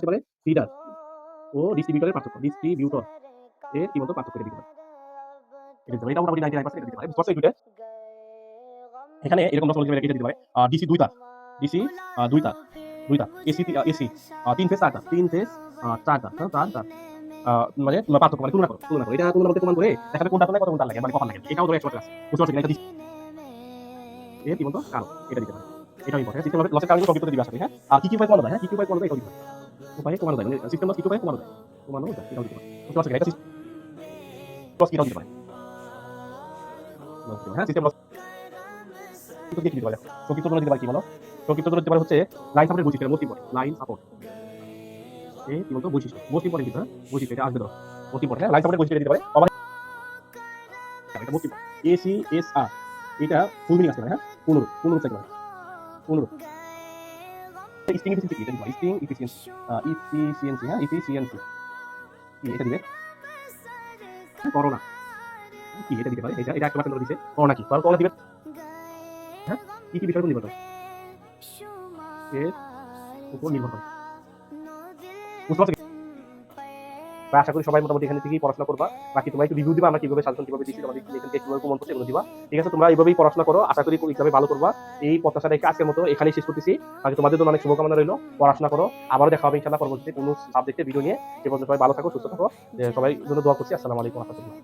পারে ফিডার ও ডিস্ট্রিবিউটরের পার্থক্য। ডিস্ট্রিবিউটর এর কি বলতো পার্থক্য দিতে পারে। এটা মোটামুটি 99% দিতে পারে। বুঝতে পারছো এই দুইটা? এখানে এরকম 10 এটা দিতে পারে। ডিসি 2 তার। ডিসি 2 তার। 2 তার। এসি 3 ফেজ 4 তার। 3 ফেজ 4 তার। হ্যাঁ, 4 তার। মানে পার্থক্য মানে তুলনা করো। এটা তুলনা করতে প্রমাণ করে দেখাবে কোনটা তুলনায় কত তার লাগে মানে কখন লাগে। এটাও ধরে 100 আছে। বুঝতে পারছো? এটা এর কি বলতো কারণ এটা দিতে পারে। এটাও ইম্পর্টেন্ট। সিস্টেম লসের কারণে কম্পিউটার দিবে আসলে। হ্যাঁ, আর কি উপায় কমানো যায়? হ্যাঁ, কি উপায় কমানো যায় এটাও দিতে পারে। উপায়ে কমানো যায় মানে সিস্টেম লস কি উপায়ে কমানো যায়? কমানো যায় এটাও দিতে পারে। বুঝতে পারছো? এটা সিস্টেম লস এটাও দিতে পারে। হ্যাঁ, সিস্টেম লস কি দিতে পারে? সংক্ষিপ্ত তুলনা দিতে পারে কি বলো? সংক্ষিপ্ত তুলনা দিতে পারে হচ্ছে লাইন সাপোর্টের বৈশিষ্ট্য মোস্ট ইম্পর্টেন্ট। লাইন সাপোর্ট এ কি বলতো বৈশিষ্ট্য মোস্ট ইম্পর্টেন্ট কিন্তু হ্যাঁ বৈশিষ্ট্য এটা আসবে ধরো মোস্ট ইম্পর্টেন্ট। হ্যাঁ, লাইন সাপোর্টের বৈশিষ্ট্য দিতে পারে। আবার এটা মোস্ট ইম্পর্টেন্ট এসিএসআর এটা ফুল মিনিং আসবে হ্যাঁ 15 সেকেন্ড 15 স্টিং এফিসিয়েন্সি কি এটা দিবা স্টিং এফিসিয়েন্সি এফিসিয়েন্সি হ্যাঁ এফিসিয়েন্সি কি এটা দিবে করোনা কি এটা দিতে পারে এটা একটা বাক্য দিছে করোনা কি করোনা দিবে হ্যাঁ কি বিষয়ের উপর নির্ভর করে এর উপর নির্ভর করে বুঝতে পারছো? আশা করি সবাই মোটামুটি এখানে থেকেই পড়াশোনা করবা। বাকি তোমরা একটু রিভিউ দিবা আমরা কিভাবে সাজেশন কিভাবে দিচ্ছি তোমাদের এখান থেকে কিভাবে কমন করছে এগুলো দিবা। ঠিক আছে, তোমরা এইভাবেই পড়াশোনা করো। আশা করি এক্সামে ভালো করবা। এই প্রত্যাশা রেখে আজকের মতো এখানেই শেষ করতেছি। বাকি তোমাদের জন্য অনেক শুভকামনা রইলো। পড়াশোনা করো। আবারও দেখা হবে ইনশাআল্লাহ পরবর্তীতে কোনো সাবজেক্টে ভিডিও নিয়ে। সে পর্যন্ত সবাই ভালো থাকো, সুস্থ থাকো। সবাই জন্য দোয়া করছি। আসসালামু আলাইকুম ওয়া রাহমাতুল্লাহ।